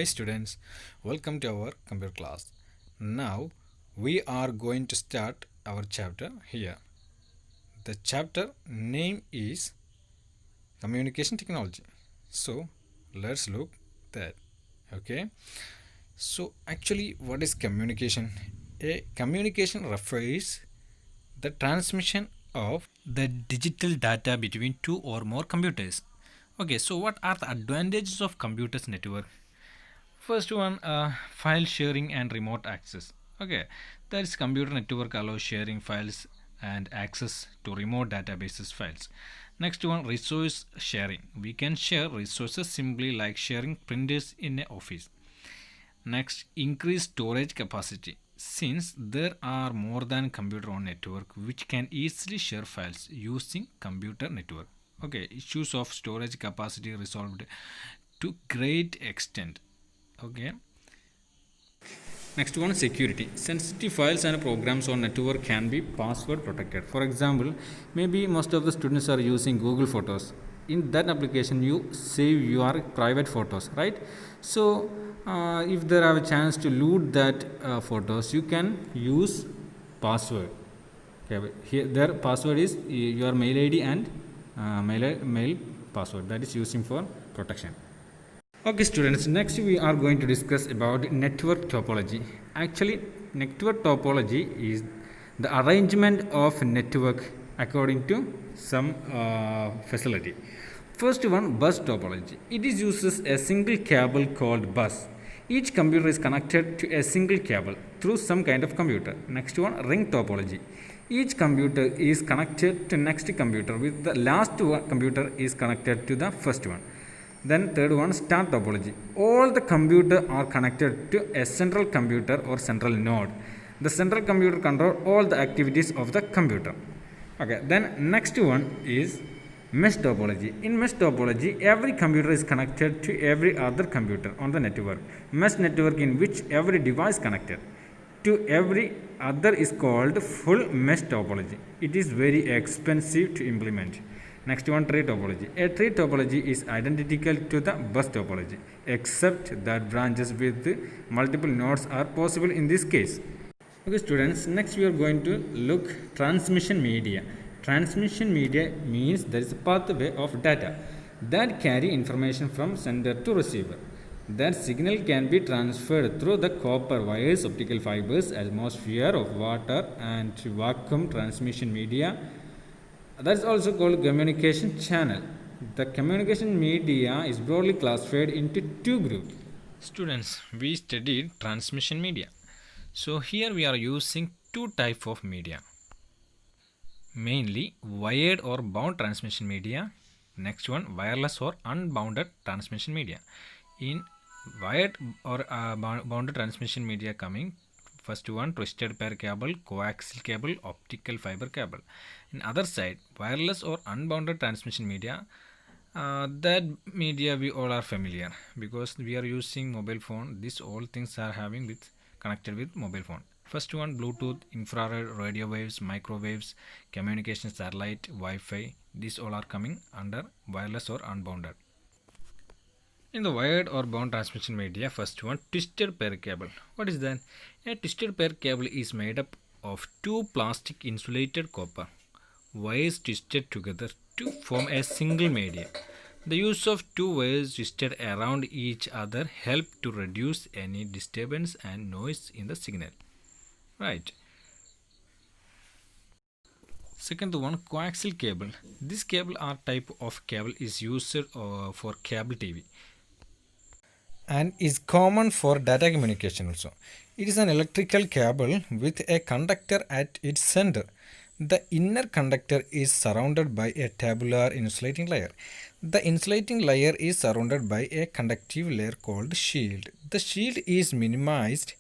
Hi students, welcome to our computer class. Now we are going to start our chapter here. The chapter name is Communication Technology. So let's look that. Okay. So actually what is communication? A communication refers the transmission of the digital data between two or more computers. Okay, so what are the advantages of computers network? First one, file sharing and remote access. Okay, that is computer network allows sharing files and access to remote databases files. Next one, resource sharing. We can share resources simply like sharing printers in an office. Next, increase storage capacity. Since there are more than computer on network which can easily share files using computer network. Okay, issues of storage capacity resolved to great extent. Okay. Next one, security. Sensitive files and programs on network can be password protected. For example, maybe most of the students are using Google Photos. In that application, you save your private photos, right? So, if there have a chance to loot that photos, you can use password. Okay, here their password is your mail ID and mail password that is using for protection. Okay students, next we are going to discuss about network topology. Actually, network topology is the arrangement of network according to some facility. First one, bus topology. It is uses a single cable called bus. Each computer is connected to a single cable through some kind of computer. Next one, ring topology. Each computer is connected to next computer with the last one computer is connected to the first one. Then third one, star topology. All the computer are connected to a central computer or central node. The central computer control all the activities of the computer. Okay, then next one is mesh topology. In mesh topology, every computer is connected to every other computer on the network. Mesh network in which every device connected to every other is called full mesh topology. It is very expensive to implement. Next one, tree topology. A tree topology is identical to the bus topology, except that branches with multiple nodes are possible in this case. Okay students, next we are going to look transmission media. Transmission media means there is a pathway of data that carry information from sender to receiver. That signal can be transferred through the copper wires, optical fibers, atmosphere of water and vacuum transmission media. That is also called communication channel. The communication media is broadly classified into two groups. Students, we studied transmission media. So here we are using two type of media. Mainly wired or bound transmission media. Next one, wireless or unbounded transmission media. In wired or bounded transmission media coming, first one, twisted pair cable, coaxial cable, optical fiber cable. In other side, wireless or unbounded transmission media, that media we all are familiar because we are using mobile phone. These all things are having with connected with mobile phone. First one, Bluetooth, infrared, radio waves, microwaves, communication satellite, Wi-Fi. These all are coming under wireless or unbounded. In the wired or bound transmission media, first one, twisted pair cable. What is that? A twisted pair cable is made up of two plastic insulated copper wires twisted together to form a single media. The use of two wires twisted around each other help to reduce any disturbance and noise in the signal. Right. Second one, coaxial cable. This cable or type of cable is used for cable TV and is common for data communication also. It is an electrical cable with a conductor at its center. The inner conductor is surrounded by a tabular insulating layer. The insulating layer is surrounded by a conductive layer called shield. The shield is minimized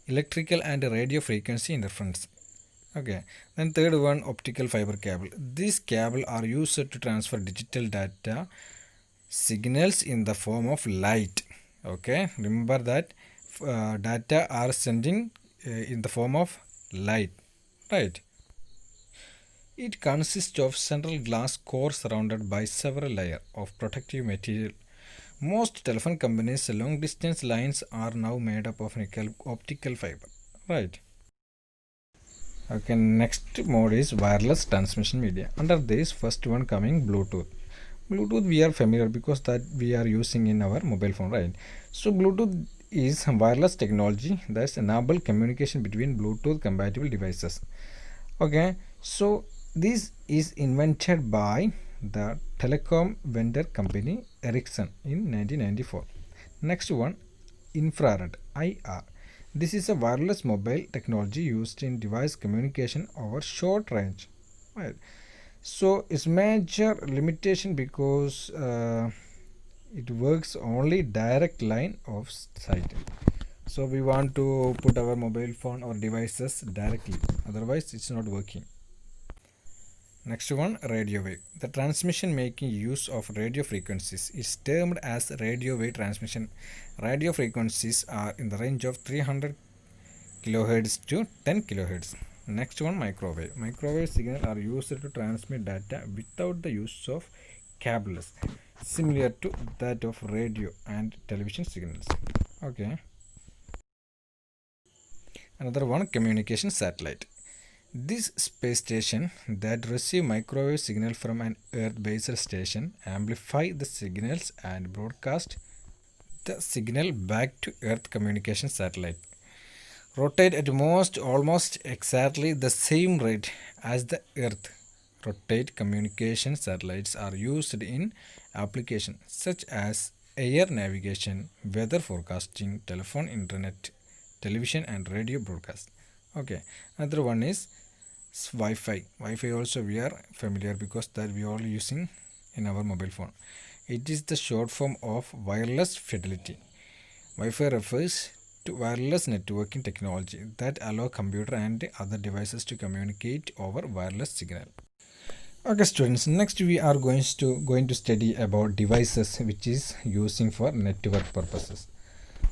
electrical and radio frequency interference. Okay. Then third one, optical fiber cable. These cable are used to transfer digital data signals in the form of light. Okay, remember that data are sending in the form of light, right? It consists of central glass core surrounded by several layers of protective material. Most telephone companies long distance lines are now made up of nickel optical fiber, right? Okay, next mode is wireless transmission media. Under this, first one coming Bluetooth. Bluetooth we are familiar because that we are using in our mobile phone, right? So Bluetooth is wireless technology that enable communication between Bluetooth compatible devices. Okay, so this is invented by the telecom vendor company Ericsson in 1994. Next one, infrared IR. This is a wireless mobile technology used in device communication over short range. Right. So its major limitation because it works only direct line of sight. So we want to put our mobile phone or devices directly, otherwise it's not working. Next one, radio wave. The transmission making use of radio frequencies is termed as radio wave transmission. Radio frequencies are in the range of 300 kilohertz to 10 kilohertz. Next one, microwave. Microwave signals are used to transmit data without the use of cables, similar to that of radio and television signals. Okay. Another one, communication satellite. This space station that receive microwave signal from an Earth-based station amplify the signals and broadcast the signal back to Earth communication satellite. Rotate at most almost exactly the same rate as the Earth. Rotate communication satellites are used in applications such as air navigation, weather forecasting, telephone, internet, television, and radio broadcast. Okay, another one is Wi-Fi. Wi-Fi also we are familiar because that we are all using in our mobile phone. It is the short form of wireless fidelity. Wi-Fi refers to wireless networking technology that allow computer and other devices to communicate over wireless signal. Okay students, next we are going to study about devices which is using for network purposes.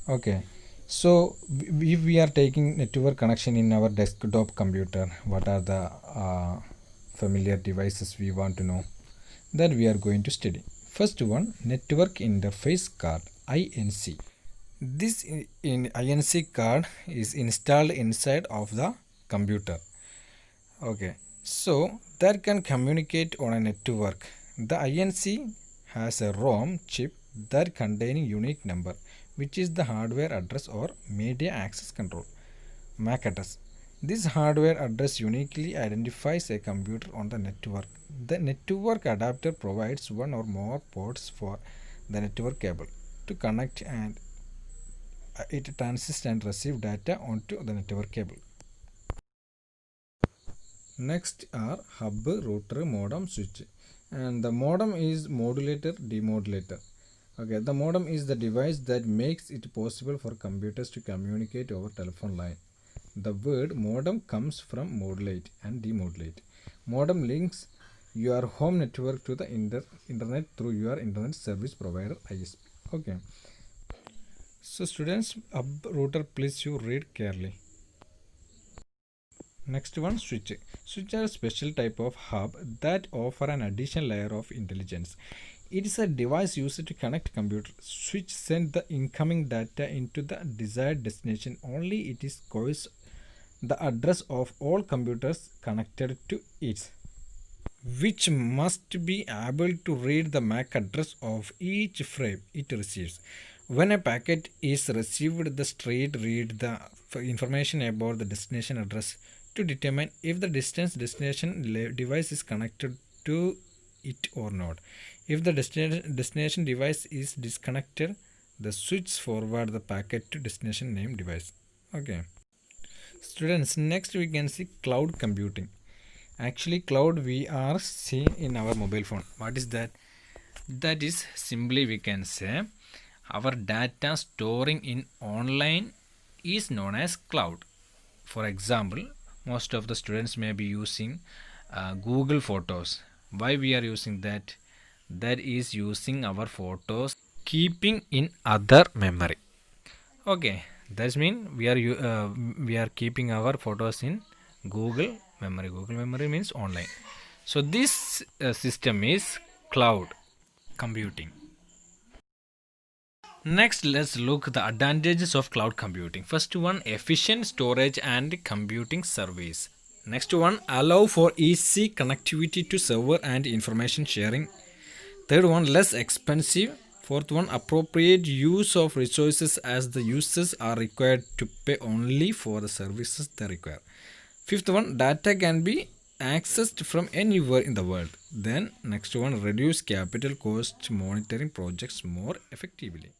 Okay, so if we are taking network connection in our desktop computer, what are the familiar devices we want to know, that we are going to study. First one, network interface card, INC. This in INC card is installed inside of the computer. Okay, so that can communicate on a network. The INC has a ROM chip that containing unique number, which is the hardware address or media access control, MAC address. This hardware address uniquely identifies a computer on the network. The network adapter provides one or more ports for the network cable to connect, and it transmits and receives data onto the network cable. Next are hub, router, modem, switch, and the modem is modulator, demodulator. Okay, the modem is the device that makes it possible for computers to communicate over telephone line. The word modem comes from modulate and demodulate. Modem links your home network to the internet through your internet service provider, ISP. Okay. So students, hub, router, please you read carefully. Next one, switch. Switch are a special type of hub that offer an additional layer of intelligence. It is a device used to connect computer. Switch send the incoming data into the desired destination. Only it is codes the address of all computers connected to it, which must be able to read the MAC address of each frame it receives. When a packet is received, the street read the information about the destination address to determine if the destination device is connected to it or not. If the destination device is disconnected, the switch forward the packet to destination name device. Okay. Students, next we can see cloud computing. Actually, cloud we are seeing in our mobile phone. What is that? That is simply we can say our data storing in online is known as cloud. For example, most of the students may be using Google Photos. Why we are using that? That is using our photos keeping in other memory. Okay, that means we are keeping our photos in Google memory. Google memory means online. So this system is cloud computing. Next, let's look the advantages of cloud computing. First one, efficient storage and computing service. Next one, allow for easy connectivity to server and information sharing. Third one, less expensive. Fourth one, appropriate use of resources as the users are required to pay only for the services they require. Fifth one, data can be accessed from anywhere in the world. Then next one, reduce capital cost monitoring projects more effectively.